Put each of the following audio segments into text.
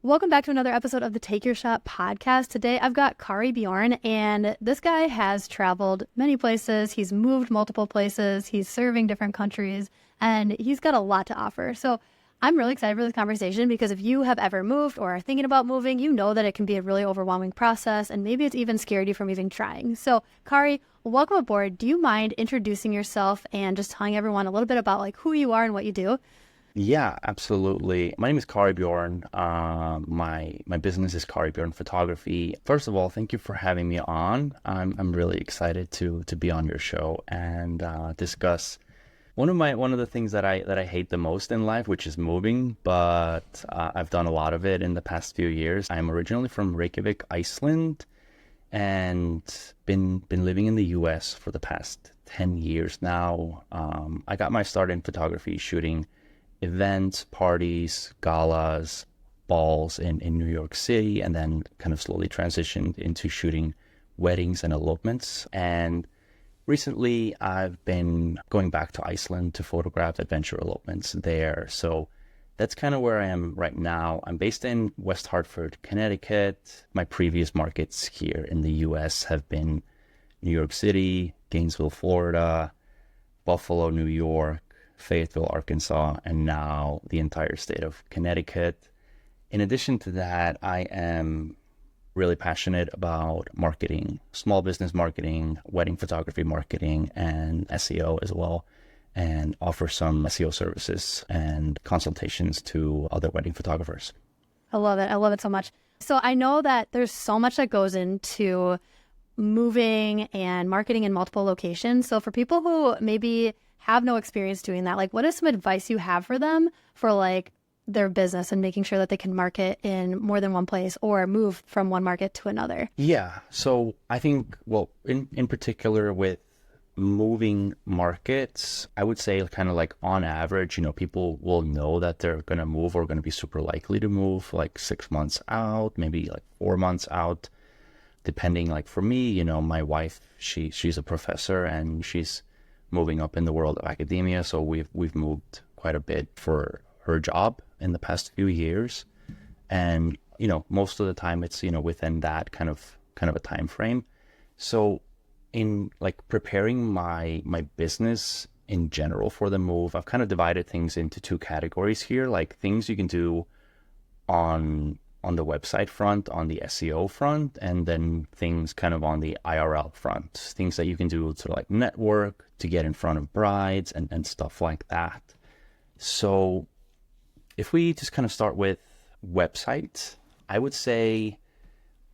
Welcome back to another episode of the Take Your Shot podcast. Today I've got Kari Bjorn, and this guy has traveled many places. He's moved multiple places. He's serving different countries, and he's got a lot to offer. So I'm really excited for this conversation because if you have ever moved or are thinking about moving, you know that it can be a really overwhelming process, and maybe it's even scared you from even trying. So Kari, welcome aboard. Do you mind introducing yourself and just telling everyone a little bit about like who you are and what you do? Yeah, absolutely. My name is Kari Bjorn. My business is Kari Bjorn Photography. First of all, thank you for having me on. I'm really excited to be on your show and discuss one of the things that I hate the most in life, which is moving. But I've done a lot of it in the past few years. I'm originally from Reykjavik, Iceland, and been living in the U.S. for the past 10 years now. I got my start in photography shooting events, parties, galas, balls in New York City, and then kind of slowly transitioned into shooting weddings and elopements. And recently I've been going back to Iceland to photograph adventure elopements there. So that's kind of where I am right now. I'm based in West Hartford, Connecticut. My previous markets here in the US have been New York City, Gainesville, Florida, Buffalo, New York, Fayetteville, Arkansas, and now the entire state of Connecticut. In addition to that, I am really passionate about marketing, small business marketing, wedding photography marketing, and SEO as well, and offer some SEO services and consultations to other wedding photographers. I love it. I love it so much. So I know that there's so much that goes into moving and marketing in multiple locations. So for people who maybe have no experience doing that, like what is some advice you have for them for like their business and making sure that they can market in more than one place or move from one market to another? Yeah. So I think, well, in particular with moving markets, I would say kind of like on average, people will know that they're going to move or going to be super likely to move like 6 months out, maybe like 4 months out, depending. Like for me, my wife, she's a professor and she's moving up in the world of academia. So we've moved quite a bit for her job in the past few years. And, most of the time it's, within that kind of a time frame. So in like preparing my business in general for the move, I've kind of divided things into two categories here, like things you can do on the website front, on the SEO front, and then things kind of on the IRL front, things that you can do to like network, to get in front of brides and stuff like that. So if we just kind of start with websites, I would say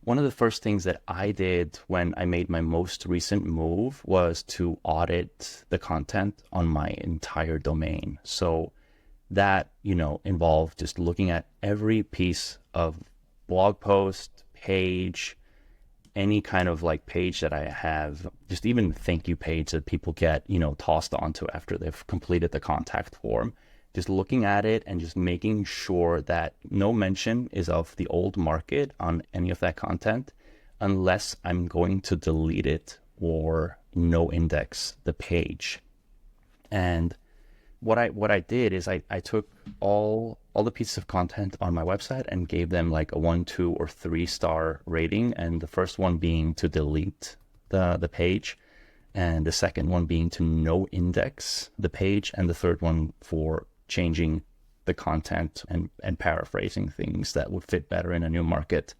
one of the first things that I did when I made my most recent move was to audit the content on my entire domain. So that, involved just looking at every piece of blog post, page, any kind of like page that I have, just even thank you page that people get, tossed onto after they've completed the contact form, just looking at it and just making sure that no mention is of the old market on any of that content, unless I'm going to delete it or no index the page. And what I did is I took all the pieces of content on my website and gave them like a 1, 2, or 3 star rating. And the first one being to delete the page, and the second one being to no index the page, and the third one for changing the content and paraphrasing things that would fit better in a new market.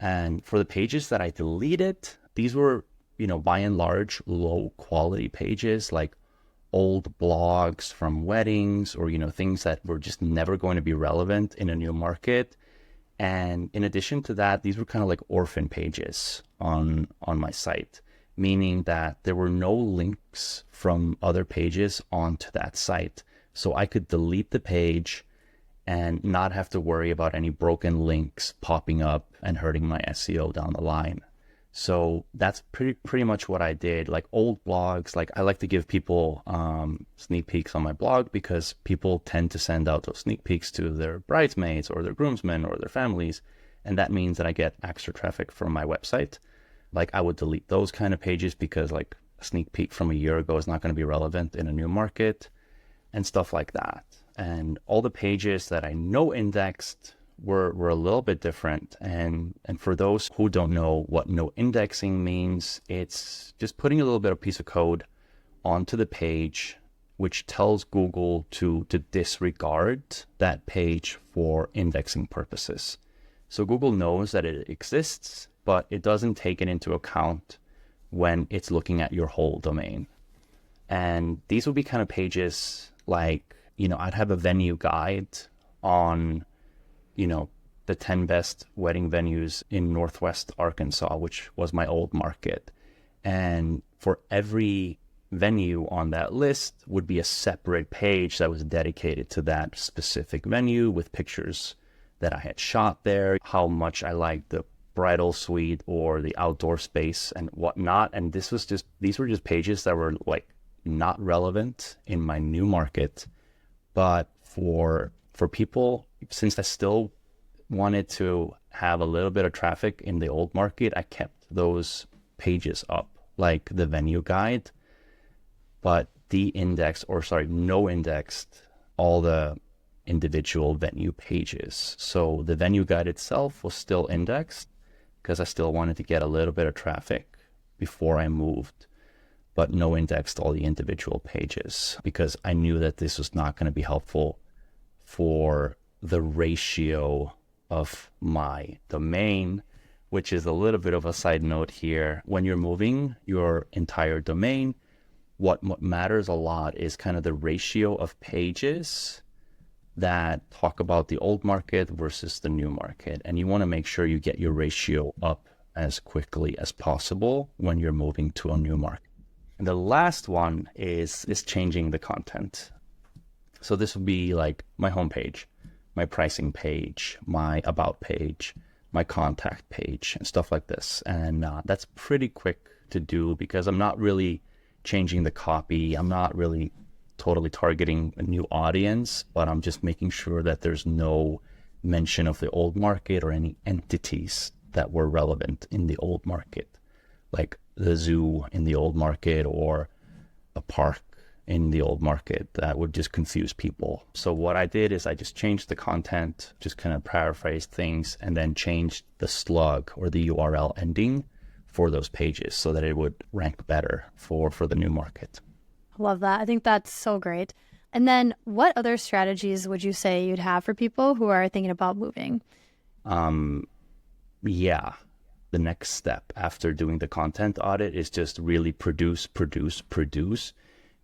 And for the pages that I deleted, these were, by and large, low quality pages, like old blogs from weddings or, things that were just never going to be relevant in a new market. And in addition to that, these were kind of like orphan pages on my site, meaning that there were no links from other pages onto that site. So I could delete the page and not have to worry about any broken links popping up and hurting my SEO down the line. So that's pretty much what I did. Like old blogs, like I like to give people sneak peeks on my blog because people tend to send out those sneak peeks to their bridesmaids or their groomsmen or their families. And that means that I get extra traffic from my website. Like I would delete those kind of pages because like a sneak peek from a year ago is not going to be relevant in a new market and stuff like that. And all the pages that I no indexed were a little bit different. And for those who don't know what no indexing means, it's just putting a little bit of piece of code onto the page, which tells Google to disregard that page for indexing purposes. So Google knows that it exists, but it doesn't take it into account when it's looking at your whole domain. And these would be kind of pages like, I'd have a venue guide on, the 10 best wedding venues in Northwest Arkansas, which was my old market. And for every venue on that list would be a separate page that was dedicated to that specific venue with pictures that I had shot there, how much I liked the bridal suite or the outdoor space and whatnot. And these were just pages that were like not relevant in my new market. But for people, since I still wanted to have a little bit of traffic in the old market, I kept those pages up, like the venue guide, but no indexed all the individual venue pages. So the venue guide itself was still indexed because I still wanted to get a little bit of traffic before I moved, but no indexed all the individual pages because I knew that this was not going to be helpful for the ratio of my domain, which is a little bit of a side note here. When you're moving your entire domain, what matters a lot is kind of the ratio of pages that talk about the old market versus the new market. And you want to make sure you get your ratio up as quickly as possible when you're moving to a new market. And the last one is changing the content. So this would be like my homepage, my pricing page, my about page, my contact page, and stuff like this. And that's pretty quick to do because I'm not really changing the copy. I'm not really totally targeting a new audience, but I'm just making sure that there's no mention of the old market or any entities that were relevant in the old market, like the zoo in the old market or a park in the old market. That would just confuse people. So what I did is I just changed the content, just kind of paraphrased things, and then changed the slug or the URL ending for those pages so that it would rank better for the new market. Love that. I think that's so great. And then what other strategies would you say you'd have for people who are thinking about moving? Yeah. The next step after doing the content audit is just really produce.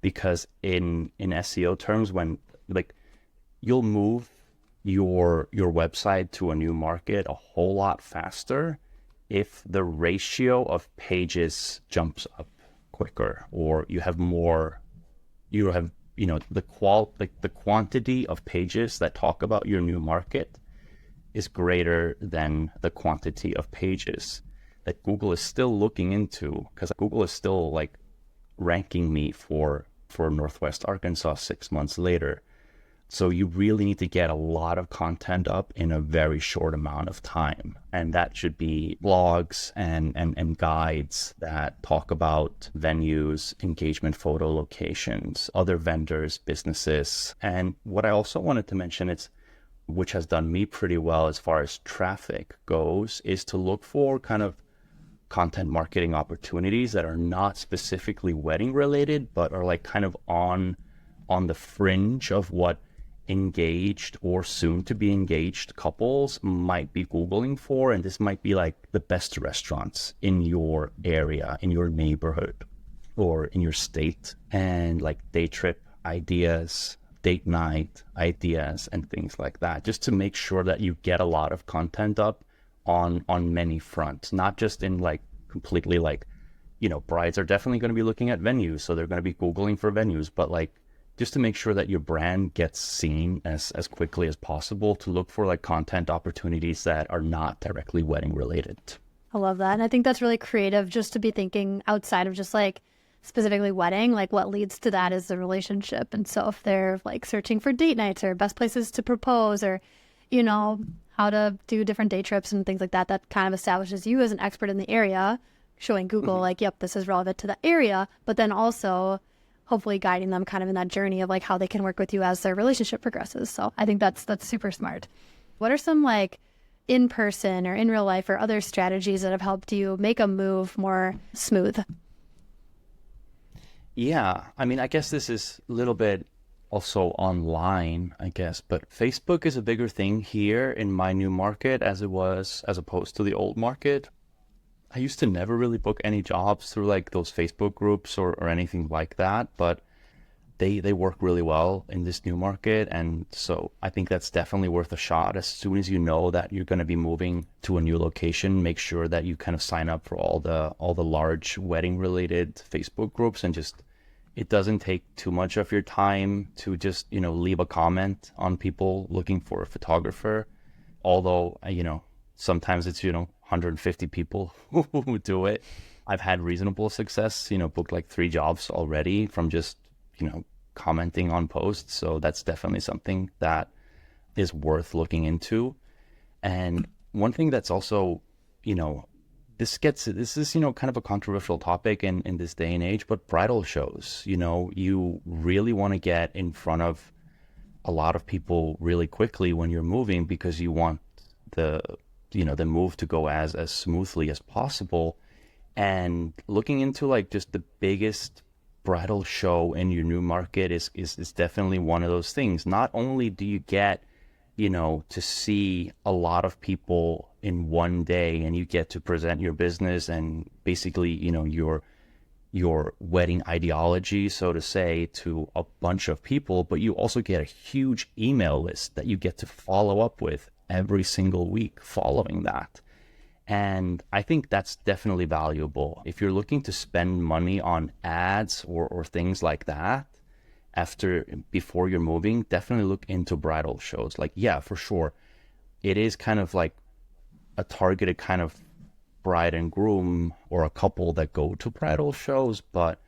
Because in SEO terms, when like you'll move your website to a new market a whole lot faster if the ratio of pages jumps up quicker, or you have the quantity of pages that talk about your new market is greater than the quantity of pages that Google is still looking into, because Google is still like ranking me for Northwest Arkansas 6 months later. So you really need to get a lot of content up in a very short amount of time. And that should be blogs and guides that talk about venues, engagement photo locations, other vendors, businesses. And what I also wanted to mention, which has done me pretty well as far as traffic goes, is to look for kind of content marketing opportunities that are not specifically wedding related, but are like kind of on the fringe of what engaged or soon to be engaged couples might be Googling for. And this might be like the best restaurants in your area, in your neighborhood, or in your state, and like day trip ideas, date night ideas, and things like that, just to make sure that you get a lot of content up on many fronts, not just in like completely like, brides are definitely going to be looking at venues, so they're going to be Googling for venues, but like just to make sure that your brand gets seen as quickly as possible, to look for like content opportunities that are not directly wedding related. I love that. And I think that's really creative, just to be thinking outside of just like specifically wedding, like what leads to that is the relationship. And so if they're like searching for date nights or best places to propose, or, how to do different day trips and things like that, that kind of establishes you as an expert in the area, showing Google like, yep, this is relevant to the area, but then also hopefully guiding them kind of in that journey of like how they can work with you as their relationship progresses. So I think that's super smart. What are some like in person or in real life or other strategies that have helped you make a move more smooth? Yeah, I mean, I guess this is a little bit also online, I guess, but Facebook is a bigger thing here in my new market as it was as opposed to the old market. I used to never really book any jobs through like those Facebook groups or anything like that, but they work really well in this new market. And so I think that's definitely worth a shot. As soon as you know that you're going to be moving to a new location, make sure that you kind of sign up for all the large wedding related Facebook groups, and just it doesn't take too much of your time to just, leave a comment on people looking for a photographer. Although, sometimes it's, 150 people who do it. I've had reasonable success, booked like 3 jobs already from just, commenting on posts. So that's definitely something that is worth looking into. And one thing that's also, this is, kind of a controversial topic in this day and age, but bridal shows, you really want to get in front of a lot of people really quickly when you're moving, because you want the move to go as smoothly as possible. And looking into like just the biggest bridal show in your new market is definitely one of those things. Not only do you get, to see a lot of people in one day, and you get to present your business and basically, your wedding ideology, so to say, to a bunch of people, but you also get a huge email list that you get to follow up with every single week following that. And I think that's definitely valuable. If you're looking to spend money on ads or things like that before you're moving, definitely look into bridal shows. Like, yeah, for sure, it is kind of like a targeted kind of bride and groom or a couple that go to bridal shows, but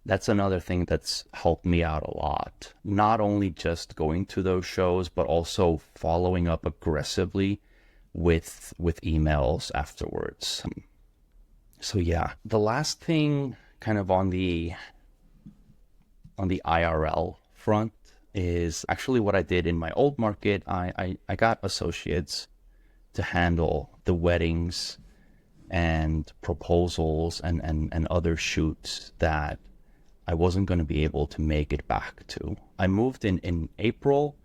that's another thing that's helped me out a lot. Not only just going to those shows, but also following up aggressively with emails afterwards. So yeah, the last thing kind of on the IRL front is actually what I did in my old market. I got associates to handle the weddings and proposals and other shoots that I wasn't going to be able to make it back to. I moved in April,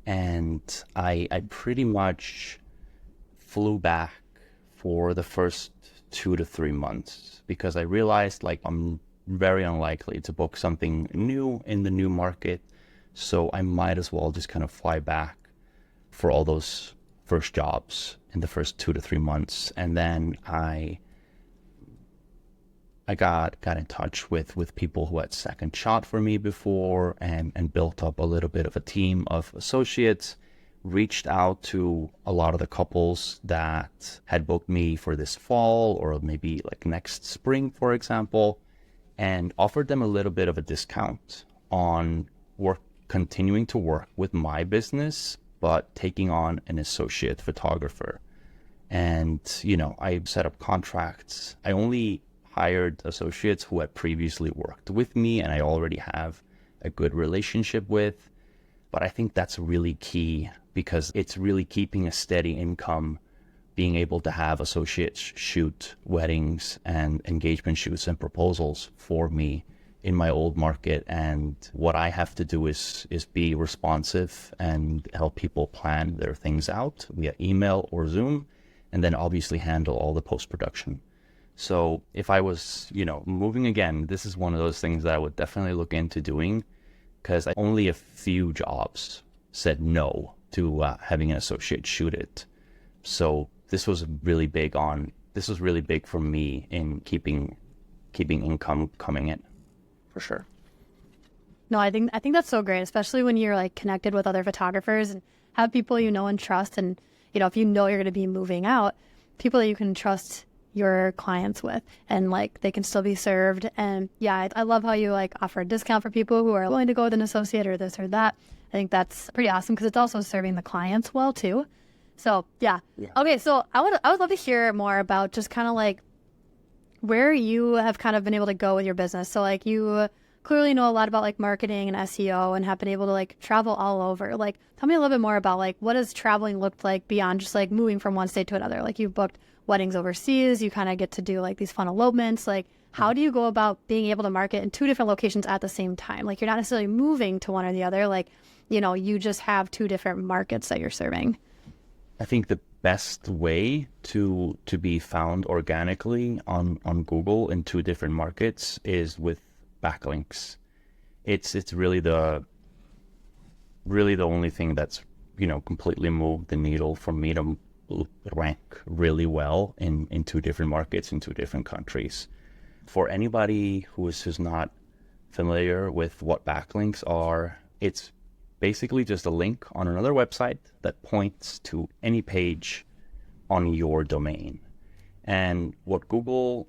and I pretty much flew back for the first 2 to 3 months, because I realized like I'm very unlikely to book something new in the new market. So I might as well just kind of fly back for all those first jobs in the first 2 to 3 months. And then I got in touch with people who had second shot for me before, and built up a little bit of a team of associates, reached out to a lot of the couples that had booked me for this fall or maybe like next spring, for example, and offered them a little bit of a discount on continuing to work with my business, but taking on an associate photographer. And, I set up contracts. I only hired associates who had previously worked with me and I already have a good relationship with. But I think that's really key, because it's really keeping a steady income, being able to have associates shoot weddings and engagement shoots and proposals for me in my old market. And what I have to do is be responsive and help people plan their things out via email or Zoom, and then obviously handle all the post-production. So if I was, moving again, this is one of those things that I would definitely look into doing, because only a few jobs said no to having an associate shoot it. So this was really big for me in keeping income coming in, for sure. No, I think that's so great, especially when you're like connected with other photographers and have people you know and trust. And, if you know you're going to be moving out, people that you can trust your clients with, and like they can still be served. And yeah, I love how you like offer a discount for people who are willing to go with an associate or this or that. I think that's pretty awesome, because it's also serving the clients well too. So yeah. Okay, so I would love to hear more about just kind of like where you have kind of been able to go with your business. So like you clearly know a lot about like marketing and SEO and have been able to like travel all over. Like, tell me a little bit more about like what has traveling looked like beyond just like moving from one state to another? Like, you've booked weddings overseas, you kind of get to do like these fun elopements. Like, how do you go about being able to market in two different locations at the same time? Like, you're not necessarily moving to one or the other. Like, you just have two different markets that you're serving. I think the best way to be found organically on Google in two different markets is with backlinks. It's really the only thing that's completely moved the needle for me to rank really well in two different markets in two different countries. For anybody who's not familiar with what backlinks are, it's basically just a link on another website that points to any page on your domain. And what Google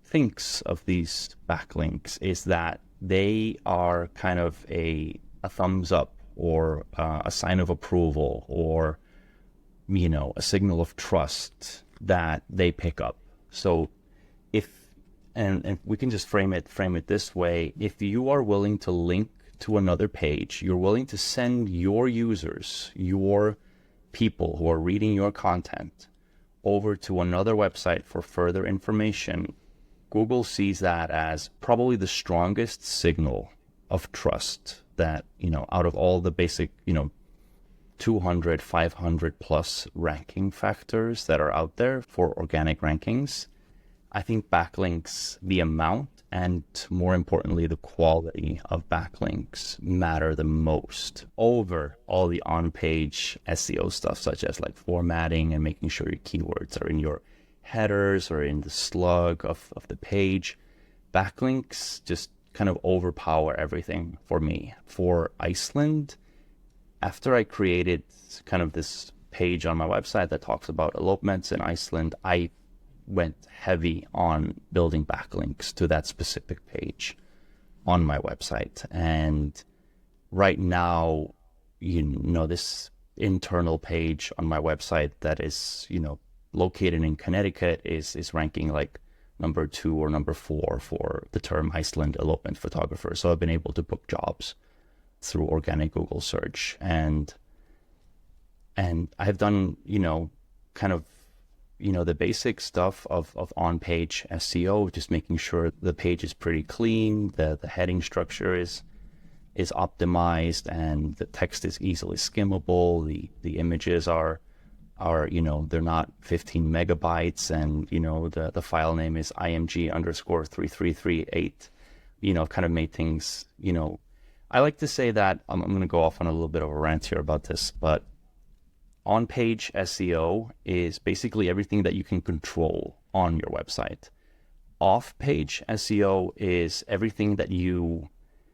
thinks of these backlinks is that they are kind of a thumbs up or a sign of approval or a signal of trust that they pick up. So if and we can just frame it this way: if you are willing to link to another page, you're willing to send your users, your people who are reading your content over to another website for further information, Google sees that as probably the strongest signal of trust that, out of all the basic, 200, 500 plus ranking factors that are out there for organic rankings, I think backlinks, the amount and more importantly, the quality of backlinks matter the most over all the on-page SEO stuff, such as like formatting and making sure your keywords are in your headers or in the slug of the page. Backlinks just kind of overpower everything for me. For Iceland, after I created kind of this page on my website that talks about elopements in Iceland, I went heavy on building backlinks to that specific page on my website. And right now, this internal page on my website that is, located in Connecticut is ranking like number 2 or number 4 for the term Iceland elopement photographer. So I've been able to book jobs through organic Google search. And I've done, kind of, the basic stuff of on-page SEO, just making sure the page is pretty clean, the heading structure is optimized, and the text is easily skimmable. The images are they're not 15 megabytes, and the file name is img_3338. I've kind of made things. I like to say that I'm going to go off on a little bit of a rant here about this, but on-page SEO is basically everything that you can control on your website. Off-page SEO is everything that you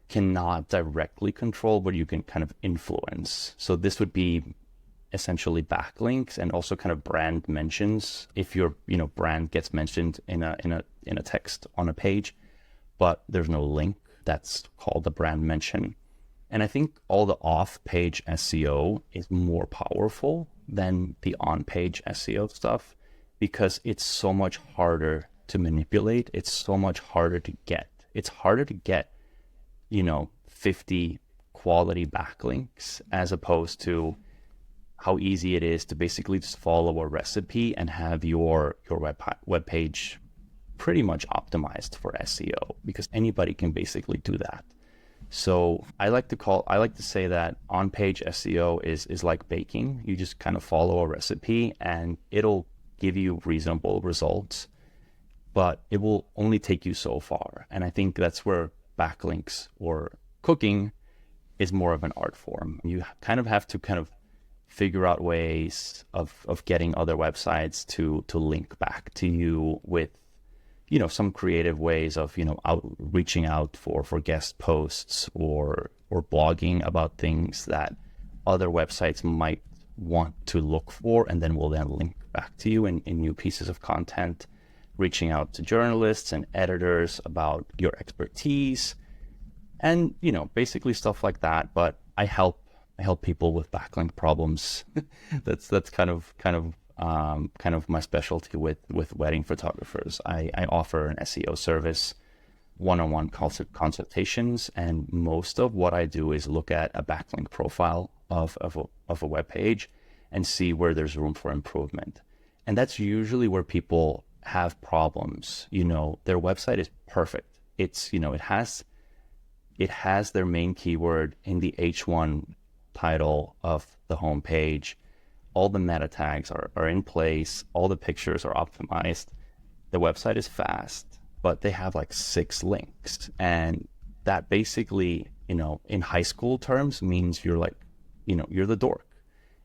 cannot directly control, but you can kind of influence. So this would be essentially backlinks and also kind of brand mentions. If your brand gets mentioned in a text on a page, but there's no link, that's called a brand mention. And I think all the off-page SEO is more powerful than the on-page SEO stuff because it's so much harder to manipulate. It's so much harder to get. It's harder to get, 50 quality backlinks as opposed to how easy it is to basically just follow a recipe and have your web page pretty much optimized for SEO, because anybody can basically do that. So I like to say that on-page SEO is like baking. You just kind of follow a recipe and it'll give you reasonable results, but it will only take you so far. And I think that's where backlinks or cooking is more of an art form. You kind of have to kind of figure out ways of getting other websites to link back to you with some creative ways of reaching out for guest posts or blogging about things that other websites might want to look for, and then will then link back to you in new pieces of content, reaching out to journalists and editors about your expertise, and basically stuff like that. But I help people with backlink problems. that's kind of my specialty with wedding photographers. I offer an SEO service one-on-one consultations, and most of what I do is look at a backlink profile of a web page and see where there's room for improvement. And that's usually where people have problems. Their website is perfect. It's, it has their main keyword in the H1 title of the homepage. All the meta tags are in place. All the pictures are optimized. The website is fast, but they have like 6 links. And that basically, in high school terms means you're like, you're the dork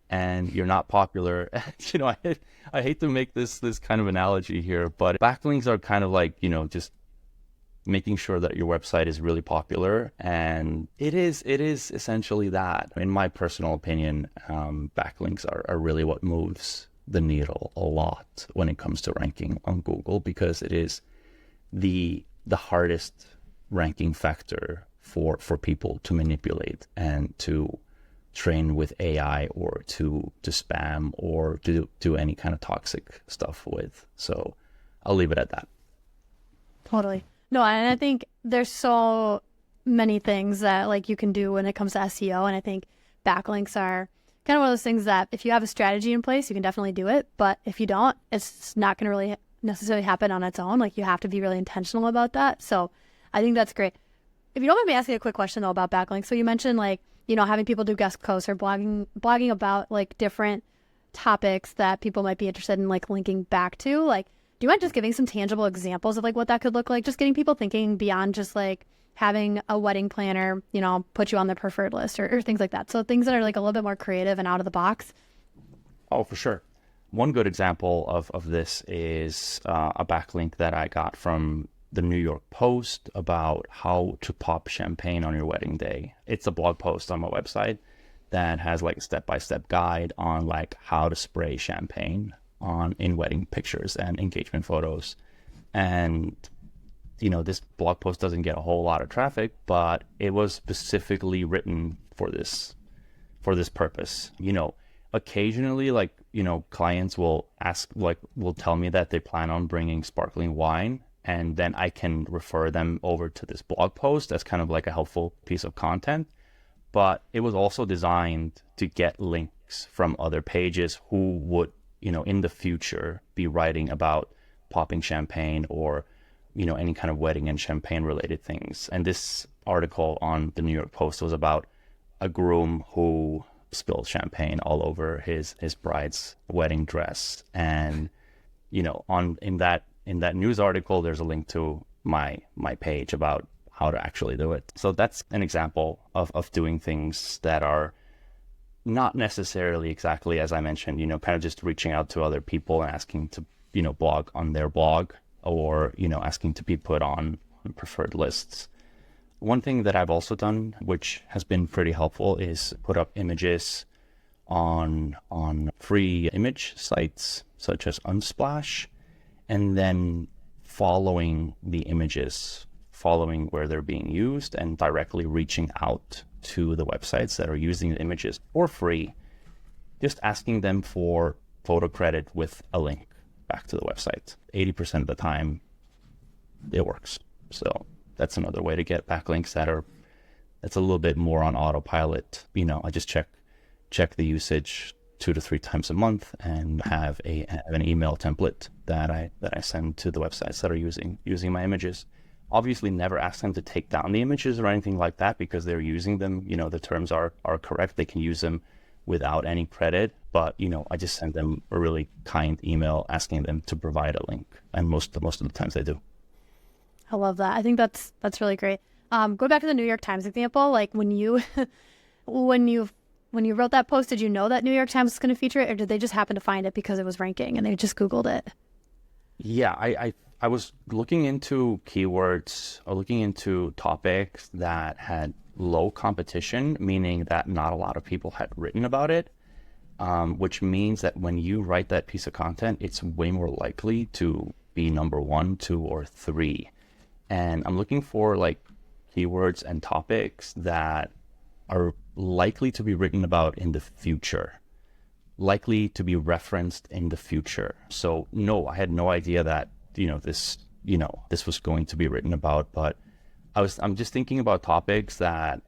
and you're not popular. I hate to make this kind of analogy here, but backlinks are kind of like, just making sure that your website is really popular. And it is essentially that. In my personal opinion, backlinks are really what moves the needle a lot when it comes to ranking on Google, because it is the hardest ranking factor for people to manipulate and to train with AI or to spam or to do any kind of toxic stuff with. So I'll leave it at that. Totally. No, and I think there's so many things that like you can do when it comes to SEO. And I think backlinks are kind of one of those things that if you have a strategy in place, you can definitely do it. But if you don't, it's not going to really necessarily happen on its own. Like you have to be really intentional about that. So I think that's great. If you don't mind me asking a quick question though about backlinks. So you mentioned like, having people do guest posts or blogging about like different topics that people might be interested in like linking back to. Like, do you mind just giving some tangible examples of like what that could look like? Just getting people thinking beyond just like having a wedding planner, put you on their preferred list or things like that. So things that are like a little bit more creative and out of the box. Oh, for sure. One good example of this is a backlink that I got from the New York Post about how to pop champagne on your wedding day. It's a blog post on my website that has like a step-by-step guide on like how to spray champagne in wedding pictures and engagement photos. And this blog post doesn't get a whole lot of traffic, but it was specifically written for this purpose. Occasionally, like, clients will tell me that they plan on bringing sparkling wine, and then I can refer them over to this blog post as kind of like a helpful piece of content. But it was also designed to get links from other pages who would, in the future be writing about popping champagne or, any kind of wedding and champagne related things. And this article on the New York Post was about a groom who spilled champagne all over his bride's wedding dress. And, in that news article, there's a link to my page about how to actually do it. So that's an example of doing things that are not necessarily exactly as I mentioned, kind of just reaching out to other people and asking to, blog on their blog or, asking to be put on preferred lists. One thing that I've also done, which has been pretty helpful, is put up images on free image sites such as Unsplash, and then following the images, following where they're being used, and directly reaching out to the websites that are using the images for free, just asking them for photo credit with a link back to the website. 80% of the time, it works. So that's another way to get backlinks that's a little bit more on autopilot. I just check the usage 2 to 3 times a month and have an email template that I send to the websites that are using my images. Obviously never ask them to take down the images or anything like that because they're using them. The terms are correct. They can use them without any credit, but I just send them a really kind email asking them to provide a link, and most of the times they do. I love that. I think that's really great. Go back to the New York Times example. Like when you wrote that post, did you know that New York Times was going to feature it, or did they just happen to find it because it was ranking and they just Googled it? Yeah, I was looking into keywords or looking into topics that had low competition, meaning that not a lot of people had written about it, which means that when you write that piece of content, it's way more likely to be number 1, 2, or 3. And I'm looking for like keywords and topics that are likely to be written about in the future, likely to be referenced in the future. So no, I had no idea that, this this was going to be written about. But I'm just thinking about topics that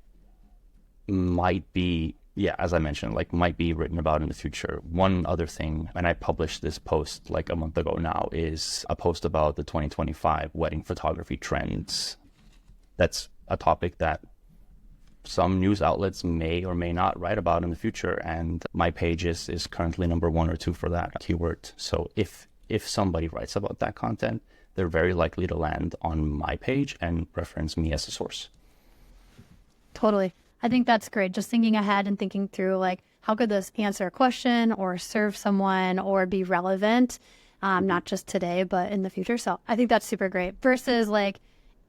might be, yeah, as I mentioned, like might be written about in the future. One other thing, and I published this post like a month ago now, is a post about the 2025 wedding photography trends. That's a topic that some news outlets may or may not write about in the future, and my page is currently number 1 or 2 for that keyword. So if somebody writes about that content, they're very likely to land on my page and reference me as a source. Totally. I think that's great. Just thinking ahead and thinking through, like, how could this answer a question or serve someone or be relevant, not just today, but in the future. So I think that's super great versus like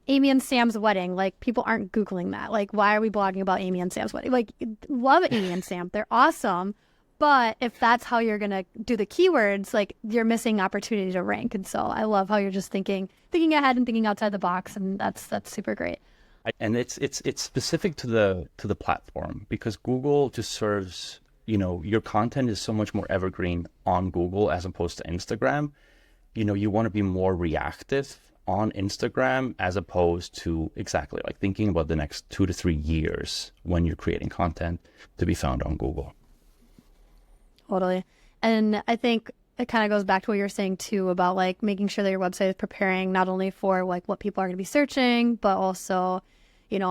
Amy and Sam's wedding. Like, people aren't Googling that. Like, why are we blogging about Amy and Sam's wedding? Like, love Amy and Sam. They're awesome. But if that's how you're going to do the keywords, like, you're missing opportunity to rank. And so I love how you're just thinking ahead and thinking outside the box. And that's super great. And it's specific to the platform, because Google just serves, your content is so much more evergreen on Google as opposed to Instagram. You want to be more reactive on Instagram as opposed to exactly like thinking about the next 2 to 3 years when you're creating content to be found on Google. Totally. And I think it kind of goes back to what you're saying too about like making sure that your website is preparing not only for like what people are going to be searching, but also,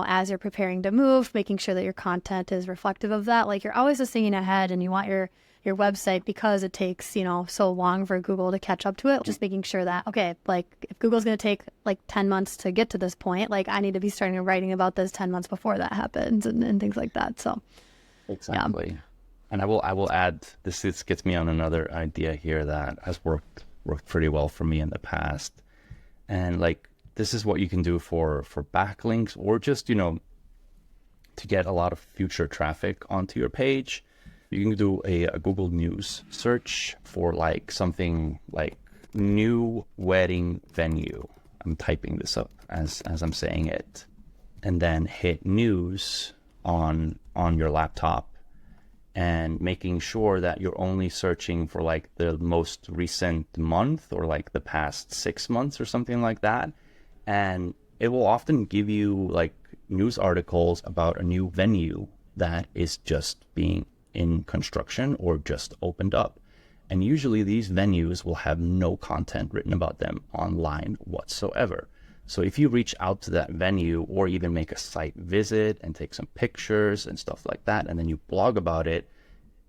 as you're preparing to move, making sure that your content is reflective of that. Like, you're always just thinking ahead, and you want your website, because it takes, so long for Google to catch up to it. Just making sure that, okay, like if Google's going to take like 10 months to get to this point, like I need to be starting writing about this 10 months before that happens and things like that. So exactly. Yeah. And I will add, this gets me on another idea here that has worked pretty well for me in the past. And like, this is what you can do for backlinks, or just, to get a lot of future traffic onto your page. You can do a Google News search for like something like new wedding venue. I'm typing this up as I'm saying it, and then hit news on your laptop, and making sure that you're only searching for like the most recent month or like the past 6 months or something like that. And it will often give you like news articles about a new venue that is just being in construction or just opened up. And usually these venues will have no content written about them online whatsoever. So if you reach out to that venue, or even make a site visit and take some pictures and stuff like that, and then you blog about it,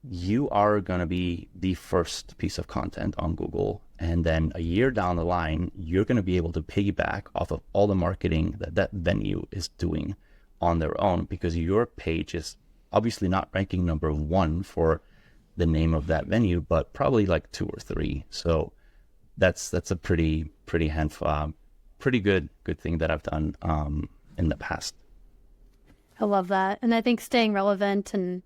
you are going to be the first piece of content on Google. And then a year down the line, you're going to be able to piggyback off of all the marketing that venue is doing on their own, because your page is obviously not ranking number 1 for the name of that venue, but probably like 2 or 3. So that's a pretty handful, pretty good thing that I've done in the past. I love that. And I think staying relevant, and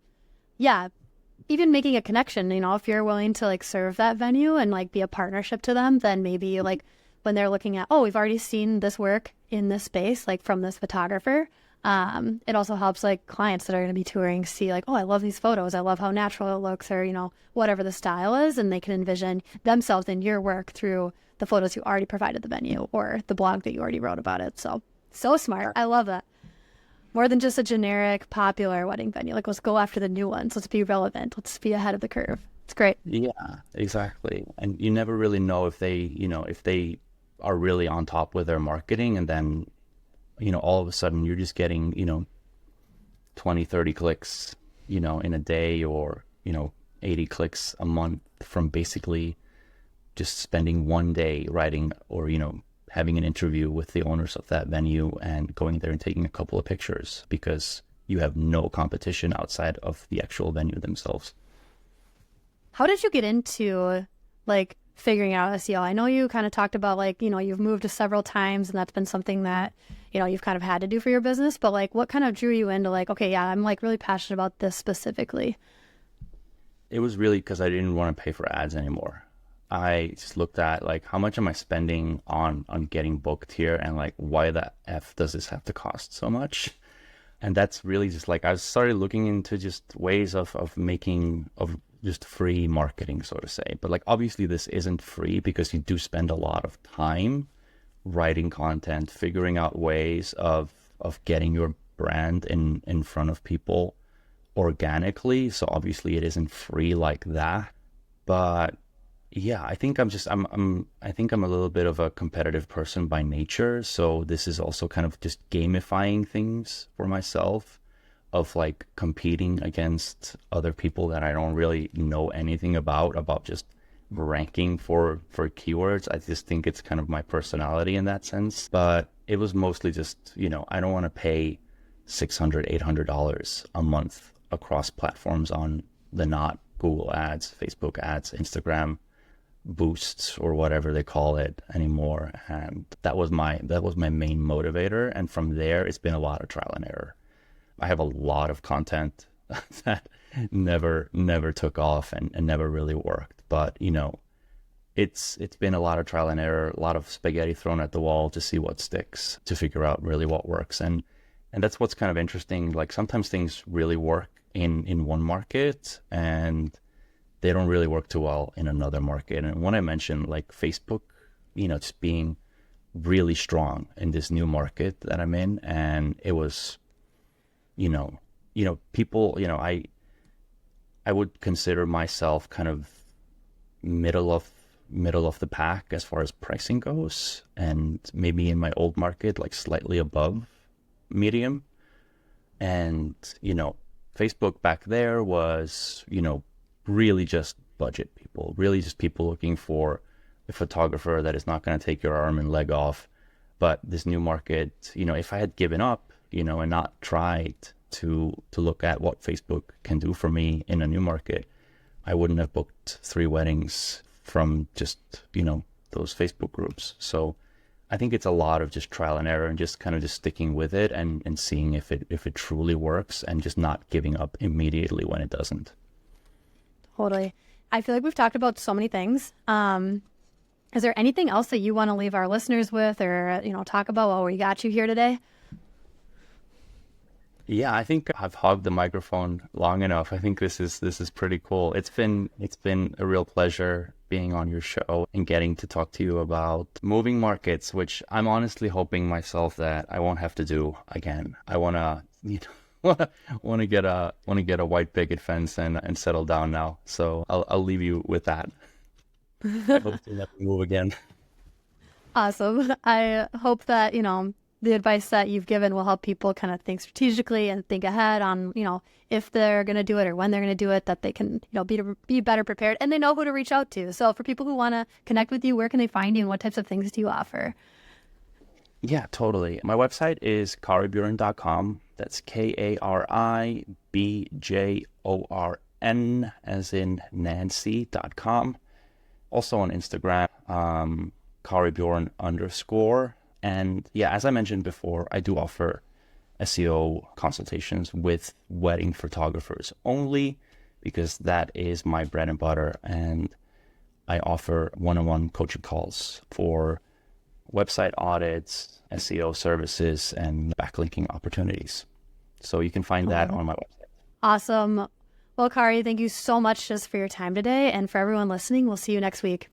even making a connection, if you're willing to like serve that venue and like be a partnership to them, then maybe like when they're looking at, we've already seen this work in this space, like from this photographer. It also helps like clients that are going to be touring see like, I love these photos. I love how natural it looks, or, whatever the style is. And they can envision themselves in your work through the photos you already provided the venue or the blog that you already wrote about it. So smart. I love that. More than just a generic popular wedding venue. Like, let's go after the new ones. Let's be relevant. Let's be ahead of the curve. It's great. Yeah, exactly. And you never really know if they are really on top with their marketing, and then, all of a sudden you're just getting, 20, 30 clicks, in a day, or, 80 clicks a month from basically just spending one day writing, or, having an interview with the owners of that venue and going there and taking a couple of pictures, because you have no competition outside of the actual venue themselves. How did you get into like figuring out SEO? I know you kind of talked about like, you've moved several times, and that's been something that, you've kind of had to do for your business, but like what kind of drew you into like, okay, yeah, I'm like really passionate about this specifically? It was really because I didn't want to pay for ads anymore. I just looked at like, how much am I spending on getting booked here, and like, why the F does this have to cost so much? And that's really just like, I started looking into just ways of making, of just free marketing, so to say. But like, obviously this isn't free, because you do spend a lot of time writing content, figuring out ways of getting your brand in front of people organically. So obviously it isn't free like that. But yeah, I think I think I'm a little bit of a competitive person by nature. So this is also kind of just gamifying things for myself, of like competing against other people that I don't really know anything about just ranking for keywords. I just think it's kind of my personality in that sense. But it was mostly just, I don't want to pay $600 $800 a month across platforms on the not Google ads, Facebook ads, Instagram boosts, or whatever they call it anymore. And that was my main motivator. And from there, it's been a lot of trial and error. I have a lot of content that never took off and never really worked. But it's been a lot of trial and error, a lot of spaghetti thrown at the wall to see what sticks, to figure out really what works. And that's what's kind of interesting. Like sometimes things really work in one market and they don't really work too well in another market. And when I mentioned like Facebook, just being really strong in this new market that I'm in, and it was, people, I would consider myself kind of middle of the pack as far as pricing goes, and maybe in my old market like slightly above medium. And Facebook back there was really just budget people, really just people looking for a photographer that is not going to take your arm and leg off. But this new market, if I had given up, and not tried to look at what Facebook can do for me in a new market, I wouldn't have booked 3 weddings from just, those Facebook groups. So I think it's a lot of just trial and error and just kind of just sticking with it and seeing if it truly works, and just not giving up immediately when it doesn't. Totally. I feel like we've talked about so many things. Is there anything else that you want to leave our listeners with, or, talk about while we got you here today? Yeah, I think I've hogged the microphone long enough. I think this is pretty cool. It's been a real pleasure being on your show and getting to talk to you about moving markets, which I'm honestly hoping myself that I won't have to do again. I want to, want to get a white picket fence and settle down now. So I'll leave you with that. I hope to never move again. Awesome. I hope that, the advice that you've given will help people kind of think strategically and think ahead on, if they're going to do it or when they're going to do it, that they can, be better prepared and they know who to reach out to. So for people who want to connect with you, where can they find you and what types of things do you offer? Yeah, totally. My website is karibjorn.com. That's KARIBJORN, as in Nancy.com. Also on Instagram, Kari Bjorn _. And yeah, as I mentioned before, I do offer SEO consultations with wedding photographers only, because that is my bread and butter. And I offer one-on-one coaching calls for website audits, SEO services, and backlinking opportunities. So you can find that on my website. Awesome. Well, Kari, thank you so much just for your time today. And for everyone listening, we'll see you next week.